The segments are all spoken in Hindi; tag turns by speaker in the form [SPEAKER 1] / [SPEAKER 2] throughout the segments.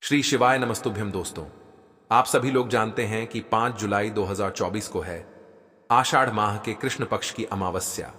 [SPEAKER 1] श्री शिवाय नमस्तुभ्यम दोस्तों। आप सभी लोग जानते हैं कि 5 जुलाई 2024 को है आषाढ़ माह के कृष्ण पक्ष की अमावस्या।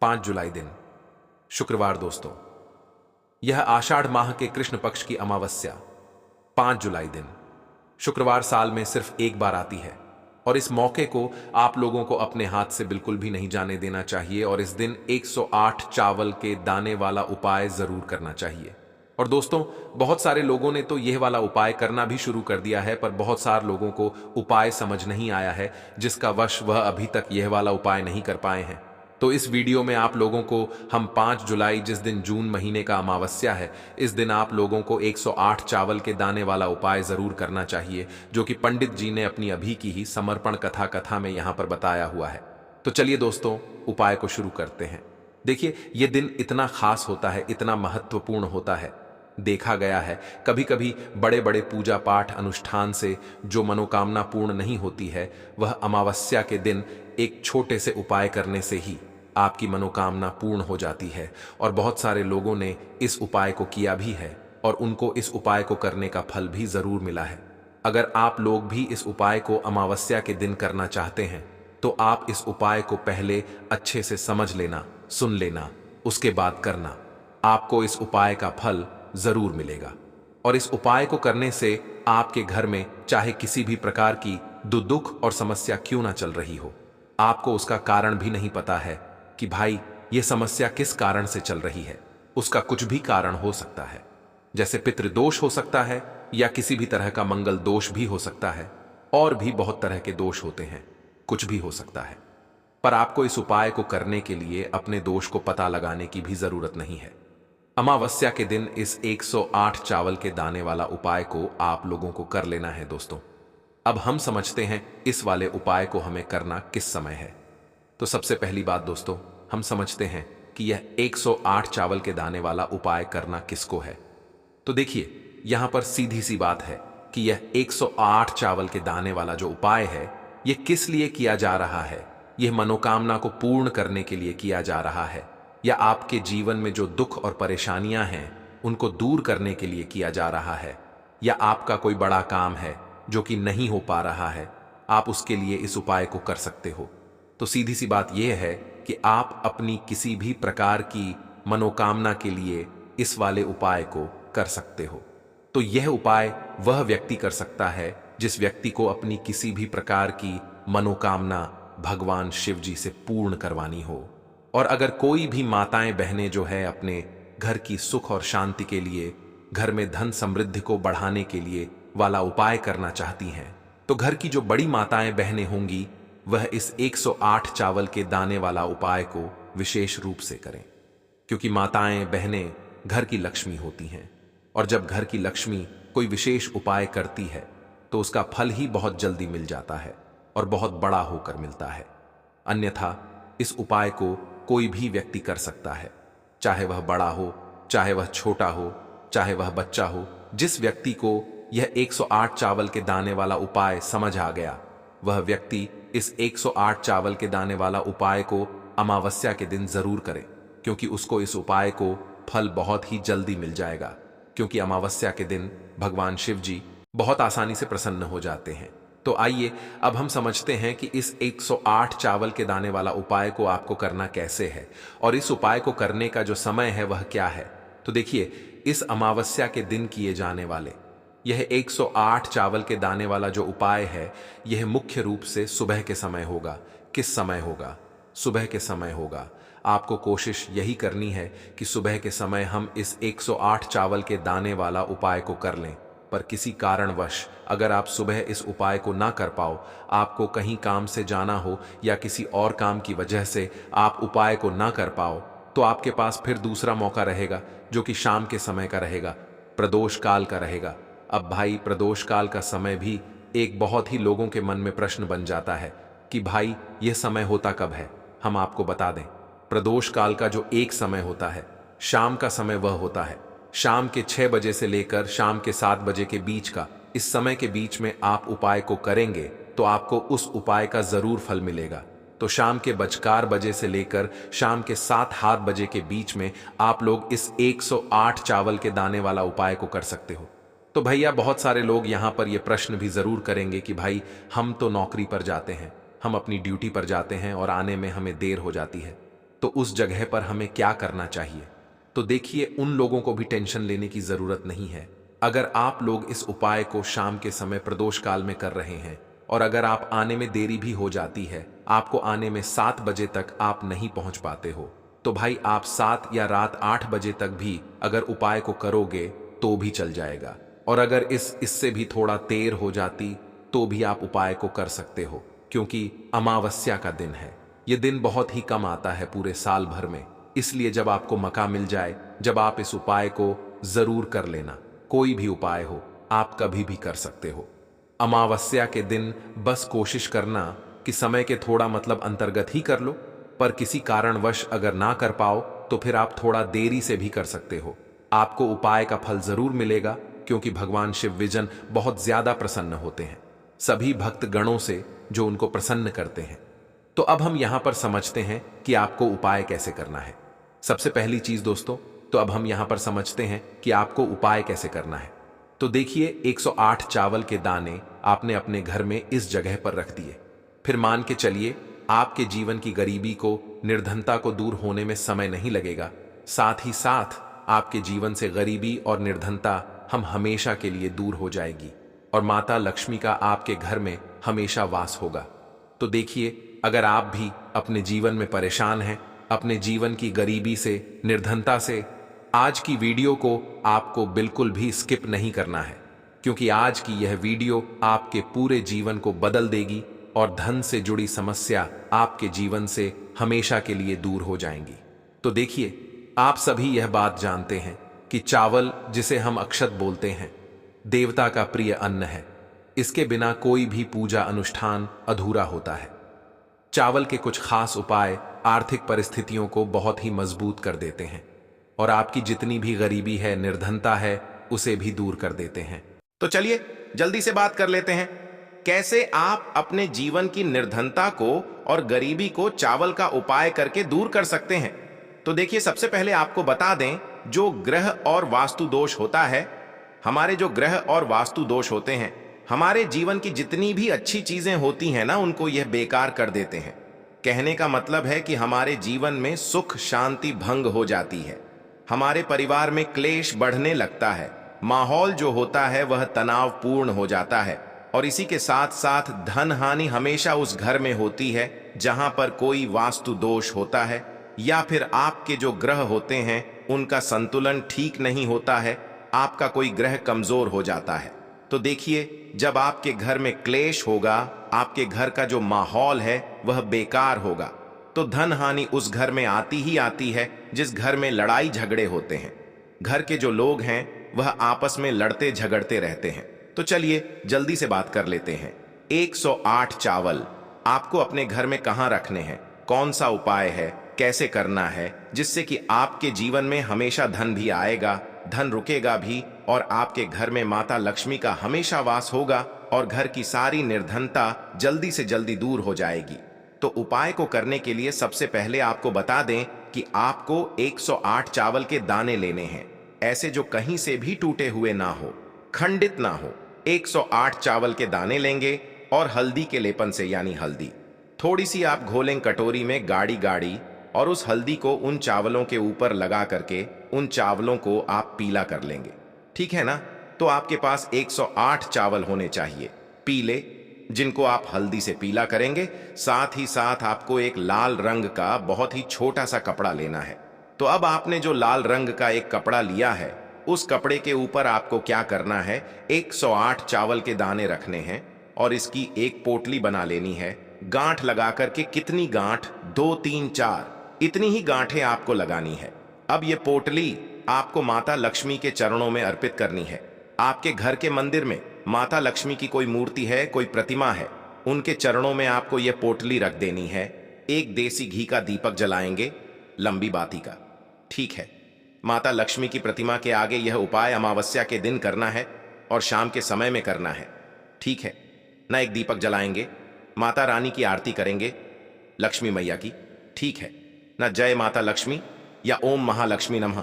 [SPEAKER 1] 5 जुलाई दिन शुक्रवार दोस्तों, यह आषाढ़ माह के कृष्ण पक्ष की अमावस्या 5 जुलाई दिन शुक्रवार साल में सिर्फ एक बार आती है और इस मौके को आप लोगों को अपने हाथ से बिल्कुल भी नहीं जाने देना चाहिए और इस दिन 108 चावल के दाने वाला उपाय जरूर करना चाहिए। और दोस्तों, बहुत सारे लोगों ने तो यह वाला उपाय करना भी शुरू कर दिया है, पर बहुत सारे लोगों को उपाय समझ नहीं आया है, जिसका वश वह अभी तक यह वाला उपाय नहीं कर पाए हैं। तो इस वीडियो में आप लोगों को हम 5 जुलाई, जिस दिन जून महीने का अमावस्या है, इस दिन आप लोगों को 108 चावल के दाने वाला उपाय जरूर करना चाहिए, जो कि पंडित जी ने अपनी अभी की ही समर्पण कथा में यहां पर बताया हुआ है। तो चलिए दोस्तों, उपाय को शुरू करते हैं। देखिए, यह दिन इतना खास होता है, इतना महत्वपूर्ण होता है। देखा गया है कभी कभी बड़े बड़े पूजा पाठ अनुष्ठान से जो मनोकामना पूर्ण नहीं होती है, वह अमावस्या के दिन एक छोटे से उपाय करने से ही आपकी मनोकामना पूर्ण हो जाती है। और बहुत सारे लोगों ने इस उपाय को किया भी है और उनको इस उपाय को करने का फल भी जरूर मिला है। अगर आप लोग भी इस उपाय को अमावस्या के दिन करना चाहते हैं, तो आप इस उपाय को पहले अच्छे से समझ लेना, सुन लेना, उसके बाद करना। आपको इस उपाय का फल जरूर मिलेगा। और इस उपाय को करने से आपके घर में चाहे किसी भी प्रकार की दुख और समस्या क्यों ना चल रही हो, आपको उसका कारण भी नहीं पता है कि भाई ये समस्या किस कारण से चल रही है। उसका कुछ भी कारण हो सकता है, जैसे पितृदोष हो सकता है या किसी भी तरह का मंगल दोष भी हो सकता है, और भी बहुत तरह के दोष होते हैं, कुछ भी हो सकता है। पर आपको इस उपाय को करने के लिए अपने दोष को पता लगाने की भी जरूरत नहीं है। अमावस्या के दिन इस 108 चावल के दाने वाला उपाय को आप लोगों को कर लेना है दोस्तों। अब हम समझते हैं इस वाले उपाय को हमें करना किस समय है। तो सबसे पहली बात दोस्तों, हम समझते हैं कि यह 108 चावल के दाने वाला उपाय करना किसको है। तो देखिए, यहां पर सीधी सी बात है कि यह 108 चावल के दाने वाला जो उपाय है, यह किस लिए किया जा रहा है। यह मनोकामना को पूर्ण करने के लिए किया जा रहा है, या आपके जीवन में जो दुख और परेशानियां हैं उनको दूर करने के लिए किया जा रहा है, या आपका कोई बड़ा काम है जो कि नहीं हो पा रहा है, आप उसके लिए इस उपाय को कर सकते हो। तो सीधी सी बात यह है कि आप अपनी किसी भी प्रकार की मनोकामना के लिए इस वाले उपाय को कर सकते हो। तो यह उपाय वह व्यक्ति कर सकता है जिस व्यक्ति को अपनी किसी भी प्रकार की मनोकामना भगवान शिव जी से पूर्ण करवानी हो। और अगर कोई भी माताएं बहनें जो है अपने घर की सुख और शांति के लिए, घर में धन समृद्धि को बढ़ाने के लिए वाला उपाय करना चाहती हैं, तो घर की जो बड़ी माताएं बहनें होंगी, वह इस 108 चावल के दाने वाला उपाय को विशेष रूप से करें। क्योंकि माताएं बहनें घर की लक्ष्मी होती हैं, और जब घर की लक्ष्मी कोई विशेष उपाय करती है तो उसका फल ही बहुत जल्दी मिल जाता है और बहुत बड़ा होकर मिलता है। अन्यथा इस उपाय को कोई भी व्यक्ति कर सकता है, चाहे वह बड़ा हो, चाहे वह छोटा हो, चाहे वह बच्चा हो। जिस व्यक्ति को यह 108 चावल के दाने वाला उपाय समझ आ गया, वह व्यक्ति इस 108 चावल के दाने वाला उपाय को अमावस्या के दिन जरूर करे, क्योंकि उसको इस उपाय को फल बहुत ही जल्दी मिल जाएगा। क्योंकि अमावस्या के दिन भगवान शिव जी बहुत आसानी से प्रसन्न हो जाते हैं। तो आइए अब हम समझते हैं कि इस 108 चावल के दाने वाला उपाय को आपको करना कैसे है, और इस उपाय को करने का जो समय है वह क्या है। तो देखिए, इस अमावस्या के दिन किए जाने वाले यह 108 चावल के दाने वाला जो उपाय है, यह मुख्य रूप से सुबह के समय होगा। किस समय होगा? सुबह के समय होगा। आपको कोशिश यही करनी है कि सुबह के समय हम इस 108 चावल के दाने वाला उपाय को कर लें। पर किसी कारणवश अगर आप सुबह इस उपाय को ना कर पाओ, आपको कहीं काम से जाना हो या किसी और काम की वजह से आप उपाय को ना कर पाओ, तो आपके पास फिर दूसरा मौका रहेगा, जो कि शाम के समय का रहेगा, प्रदोष काल का रहेगा। अब भाई, प्रदोष काल का समय भी एक बहुत ही लोगों के मन में प्रश्न बन जाता है कि भाई यह समय होता कब है। हम आपको बता दें, प्रदोष काल का जो एक समय होता है, शाम का समय, वह होता है शाम के 6 बजे से लेकर शाम के 7 बजे के बीच का। इस समय के बीच में आप उपाय को करेंगे तो आपको उस उपाय का जरूर फल मिलेगा। तो शाम के 4 बजे से लेकर शाम के 7-8 बजे के बीच में आप लोग इस 108 चावल के दाने वाला उपाय को कर सकते हो। तो भैया बहुत सारे लोग यहाँ पर ये प्रश्न भी जरूर करेंगे कि भाई हम तो नौकरी पर जाते हैं, हम अपनी ड्यूटी पर जाते हैं और आने में हमें देर हो जाती है, तो उस जगह पर हमें क्या करना चाहिए। तो देखिए, उन लोगों को भी टेंशन लेने की जरूरत नहीं है। अगर आप लोग इस उपाय को शाम के समय प्रदोष काल में कर रहे हैं और अगर आप आने में देरी भी हो जाती है, आपको आने में 7 बजे तक आप नहीं पहुंच पाते हो, तो भाई आप 7 या रात 8 बजे तक भी अगर उपाय को करोगे तो भी चल जाएगा। और अगर इससे भी थोड़ा देर हो जाती तो भी आप उपाय को कर सकते हो, क्योंकि अमावस्या का दिन है। ये दिन बहुत ही कम आता है पूरे साल भर में, इसलिए जब आपको मौका मिल जाए, जब आप इस उपाय को जरूर कर लेना। कोई भी उपाय हो, आप कभी भी कर सकते हो। अमावस्या के दिन बस कोशिश करना कि समय के थोड़ा मतलब अंतर्गत ही कर लो, पर किसी कारणवश अगर ना कर पाओ तो फिर आप थोड़ा देरी से भी कर सकते हो। आपको उपाय का फल जरूर मिलेगा, क्योंकि भगवान शिव विजन बहुत ज्यादा प्रसन्न होते हैं सभी भक्त गणों से जो उनको प्रसन्न करते हैं। तो अब हम यहां पर समझते हैं कि आपको उपाय कैसे करना है। सबसे पहली चीज दोस्तों, तो अब हम यहां पर समझते हैं कि आपको उपाय कैसे करना है। तो देखिए, 108 चावल के दाने आपने अपने घर में इस जगह पर रख दिए। फिर मान के चलिए आपके जीवन की गरीबी को, निर्धनता को दूर होने में समय नहीं लगेगा, साथ ही साथ आपके जीवन से गरीबी और निर्धनता हम हमेशा के लिए दूर हो जाएगी और माता लक्ष्मी का आपके घर में हमेशा वास होगा। तो देखिए, अगर आप भी अपने जीवन में परेशान हैं, अपने जीवन की गरीबी से, निर्धनता से, आज की वीडियो को आपको बिल्कुल भी स्किप नहीं करना है, क्योंकि आज की यह वीडियो आपके पूरे जीवन को बदल देगी और धन से जुड़ी समस्या आपके जीवन से हमेशा के लिए दूर हो जाएंगी। तो देखिए, आप सभी यह बात जानते हैं कि चावल, जिसे हम अक्षत बोलते हैं, देवता का प्रिय अन्न है। इसके बिना कोई भी पूजा अनुष्ठान अधूरा होता है। चावल के कुछ खास उपाय आर्थिक परिस्थितियों को बहुत ही मजबूत कर देते हैं और आपकी जितनी भी गरीबी है, निर्धनता है, उसे भी दूर कर देते हैं।
[SPEAKER 2] तो चलिए जल्दी से बात कर लेते हैं, कैसे आप अपने जीवन की निर्धनता को और गरीबी को चावल का उपाय करके दूर कर सकते हैं। तो देखिए, सबसे पहले आपको बता दें, जो ग्रह और वास्तु दोष होता है, हमारे जो ग्रह और वास्तु दोष होते हैं, हमारे जीवन की जितनी भी अच्छी चीजें होती हैं ना, उनको यह बेकार कर देते हैं। कहने का मतलब है कि हमारे जीवन में सुख शांति भंग हो जाती है, हमारे परिवार में क्लेश बढ़ने लगता है, माहौल जो होता है वह तनावपूर्ण हो जाता है और इसी के साथ साथ धन हानि हमेशा उस घर में होती है जहां पर कोई वास्तु दोष होता है या फिर आपके जो ग्रह होते हैं उनका संतुलन ठीक नहीं होता है, आपका कोई ग्रह कमजोर हो जाता है। तो देखिए, जब आपके घर में क्लेश होगा, आपके घर का जो माहौल है वह बेकार होगा, तो धन हानि उस घर में आती ही आती है जिस घर में लड़ाई झगड़े होते हैं। घर के जो लोग हैं वह आपस में लड़ते झगड़ते रहते हैं। तो चलिए जल्दी से बात कर लेते हैं। 108 चावल आपको अपने घर में कहां रखने हैं, कौन सा उपाय है, कैसे करना है, जिससे कि आपके जीवन में हमेशा धन भी आएगा, धन रुकेगा भी और आपके घर में माता लक्ष्मी का हमेशा वास होगा और घर की सारी निर्धनता जल्दी से जल्दी दूर हो जाएगी। तो उपाय को करने के लिए सबसे पहले आपको बता दें कि आपको 108 चावल के दाने लेने हैं, ऐसे जो कहीं से भी टूटे हुए ना हो, खंडित ना हो। 108 चावल के दाने लेंगे और हल्दी के लेपन से, यानी हल्दी थोड़ी सी आप घोलें कटोरी में गाढ़ी गाढ़ी और उस हल्दी को उन चावलों के ऊपर लगा करके उन चावलों को आप पीला कर लेंगे। ठीक है ना? तो आपके पास 108 चावल होने चाहिए पीले, जिनको आप हल्दी से पीला करेंगे। साथ ही साथ आपको एक लाल रंग का बहुत ही छोटा सा कपड़ा लेना है। तो अब आपने जो लाल रंग का एक कपड़ा लिया है, उस कपड़े के ऊपर आपको क्या करना है, 108 चावल के दाने रखने हैं और इसकी एक पोटली बना लेनी है। गांठ लगा करके, कितनी गांठ, 2 3 4 इतनी ही गांठें आपको लगानी है। अब ये पोटली आपको माता लक्ष्मी के चरणों में अर्पित करनी है। आपके घर के मंदिर में माता लक्ष्मी की कोई मूर्ति है, कोई प्रतिमा है, उनके चरणों में आपको यह पोटली रख देनी है। एक देसी घी का दीपक जलाएंगे, लंबी बाती का। ठीक है? माता लक्ष्मी की प्रतिमा के आगे यह उपाय अमावस्या के दिन करना है और शाम के समय में करना है। ठीक है ना? एक दीपक जलाएंगे, माता रानी की आरती करेंगे, लक्ष्मी मैया की। ठीक है ना? जय माता लक्ष्मी या ओम महालक्ष्मी नमः।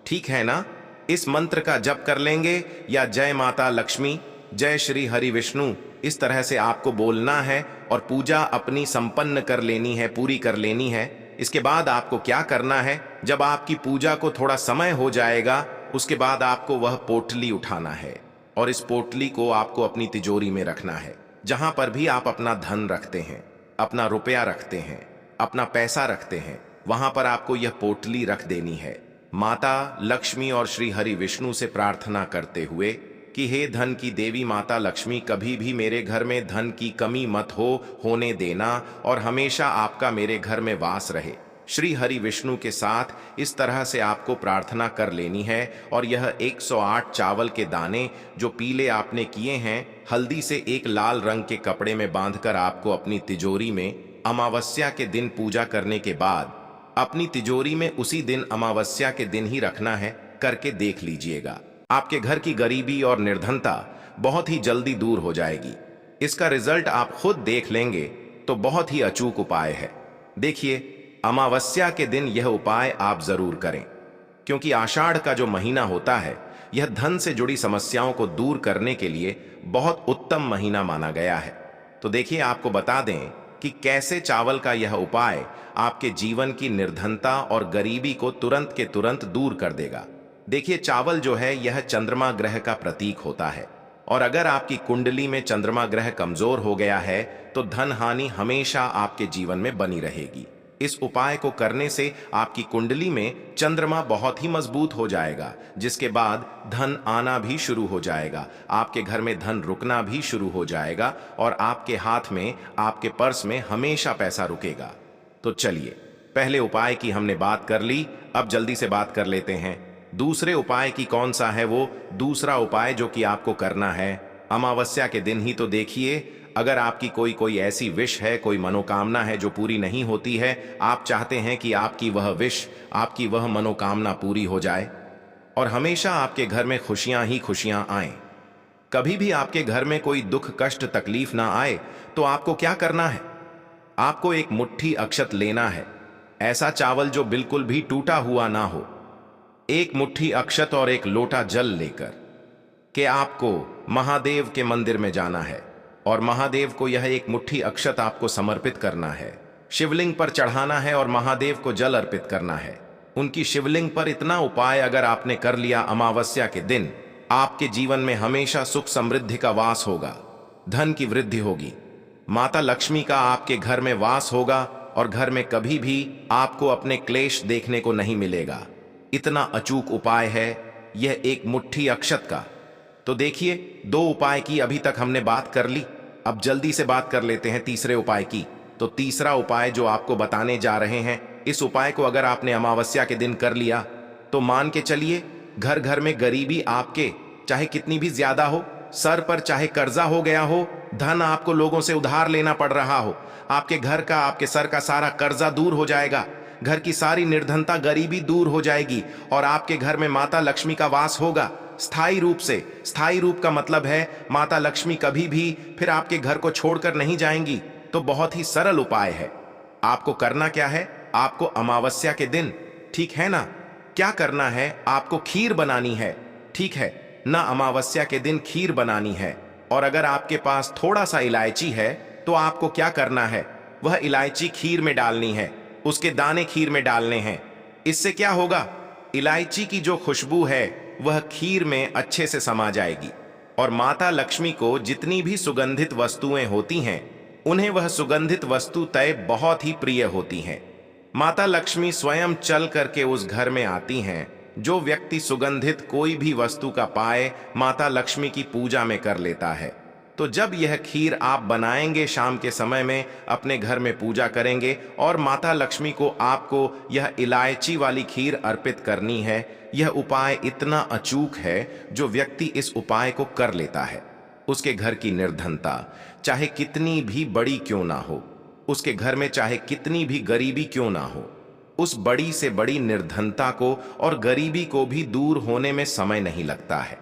[SPEAKER 2] ठीक है ना? इस मंत्र का जप कर लेंगे या जय माता लक्ष्मी, जय श्री हरि विष्णु, इस तरह से आपको बोलना है और पूजा अपनी संपन्न कर लेनी है, पूरी कर लेनी है। इसके बाद आपको क्या करना है, जब आपकी पूजा को थोड़ा समय हो जाएगा, उसके बाद आपको वह पोटली उठाना है और इस पोटली को आपको अपनी तिजोरी में रखना है। जहां पर भी आप अपना धन रखते हैं, अपना रुपया रखते हैं, अपना पैसा रखते हैं, वहां पर आपको यह पोटली रख देनी है, माता लक्ष्मी और श्री हरि विष्णु से प्रार्थना करते हुए कि हे धन की देवी माता लक्ष्मी, कभी भी मेरे घर में धन की कमी मत होने देना और हमेशा आपका मेरे घर में वास रहे। श्री हरि विष्णु के साथ इस तरह से आपको प्रार्थना कर लेनी है। और यह 108 चावल के दाने जो पीले आपने किए हैं, हल्दी से एक लाल रंग के कपड़े में बांधकर आपको अपनी तिजोरी में अमावस्या के दिन पूजा करने के बाद अपनी तिजोरी में उसी दिन अमावस्या के दिन ही रखना है। करके देख लीजिएगा, आपके घर की गरीबी और निर्धनता बहुत ही जल्दी दूर हो जाएगी। इसका रिजल्ट आप खुद देख लेंगे तो बहुत ही अचूक उपाय है। देखिए, अमावस्या के दिन यह उपाय आप जरूर करें, क्योंकि आषाढ़ का जो महीना होता है, यह धन से जुड़ी समस्याओं को दूर करने के लिए बहुत उत्तम महीना माना गया है। तो देखिए, आपको बता दें कि कैसे चावल का यह उपाय आपके जीवन की निर्धनता और गरीबी को तुरंत के तुरंत दूर कर देगा। देखिए, चावल जो है यह चंद्रमा ग्रह का प्रतीक होता है और अगर आपकी कुंडली में चंद्रमा ग्रह कमजोर हो गया है तो धन हानि हमेशा आपके जीवन में बनी रहेगी। इस उपाय को करने से आपकी कुंडली में चंद्रमा बहुत ही मजबूत हो जाएगा, जिसके बाद धन आना भी शुरू हो जाएगा, आपके घर में धन रुकना भी शुरू हो जाएगा और आपके हाथ में, आपके पर्स में हमेशा पैसा रुकेगा। तो चलिए, पहले उपाय की हमने बात कर ली, अब जल्दी से बात कर लेते हैं दूसरे उपाय की। कौन सा है वो दूसरा उपाय जो कि आपको करना है अमावस्या के दिन ही? तो देखिए, अगर आपकी कोई ऐसी विश है, कोई मनोकामना है जो पूरी नहीं होती है, आप चाहते हैं कि आपकी वह विश, आपकी वह मनोकामना पूरी हो जाए और हमेशा आपके घर में खुशियां ही खुशियां आए, कभी भी आपके घर में कोई दुख कष्ट तकलीफ ना आए, तो आपको क्या करना है? आपको एक मुट्ठी अक्षत लेना है, ऐसा चावल जो बिल्कुल भी टूटा हुआ ना हो। एक मुट्ठी अक्षत और एक लोटा जल लेकर के आपको महादेव के मंदिर में जाना है और महादेव को यह एक मुट्ठी अक्षत आपको समर्पित करना है, शिवलिंग पर चढ़ाना है और महादेव को जल अर्पित करना है। उनकी शिवलिंग पर इतना उपाय अगर आपने कर लिया अमावस्या के दिन, आपके जीवन में हमेशा सुख समृद्धि का वास होगा, धन की वृद्धि होगी, माता लक्ष्मी का आपके घर में वास होगा और घर में कभी भी आपको अपने क्लेश देखने को नहीं मिलेगा। इतना अचूक उपाय है यह एक मुट्ठी अक्षत का। तो देखिए, 2 उपाय की अभी तक हमने बात कर ली, अब जल्दी से बात कर लेते हैं तीसरे उपाय की। तो तीसरा उपाय जो आपको बताने जा रहे हैं, इस उपाय को अगर आपने अमावस्या के दिन कर लिया तो मान के चलिए, घर घर में गरीबी आपके चाहे कितनी भी ज्यादा हो, सर पर चाहे कर्जा हो गया हो, धन आपको लोगों से उधार लेना पड़ रहा हो, आपके घर का, आपके सर का सारा कर्जा दूर हो जाएगा, घर की सारी निर्धनता गरीबी दूर हो जाएगी और आपके घर में माता लक्ष्मी का वास होगा स्थायी रूप से। स्थायी रूप का मतलब है माता लक्ष्मी कभी भी फिर आपके घर को छोड़कर नहीं जाएंगी। तो बहुत ही सरल उपाय है। आपको करना क्या है? आपको अमावस्या के दिन, ठीक है ना, क्या करना है? आपको खीर बनानी है, ठीक है ना, अमावस्या के दिन खीर बनानी है। और अगर आपके पास थोड़ा सा इलायची है तो आपको क्या करना है? वह इलायची खीर में डालनी है, उसके दाने खीर में डालने हैं। इससे क्या होगा? इलायची की जो खुशबू है वह खीर में अच्छे से समा जाएगी और माता लक्ष्मी को जितनी भी सुगंधित वस्तुएं होती हैं, उन्हें वह सुगंधित वस्तु तय बहुत ही प्रिय होती हैं। माता लक्ष्मी स्वयं चल करके उस घर में आती हैं। जो व्यक्ति सुगंधित कोई भी वस्तु का पाए, माता लक्ष्मी की पूजा में कर लेता है। तो जब यह खीर आप बनाएंगे, शाम के समय में अपने घर में पूजा करेंगे और माता लक्ष्मी को आपको यह इलायची वाली खीर अर्पित करनी है। यह उपाय इतना अचूक है, जो व्यक्ति इस उपाय को कर लेता है, उसके घर की निर्धनता चाहे कितनी भी बड़ी क्यों ना हो, उसके घर में चाहे कितनी भी गरीबी क्यों ना हो, उस बड़ी से बड़ी निर्धनता को और गरीबी को भी दूर होने में समय नहीं लगता है।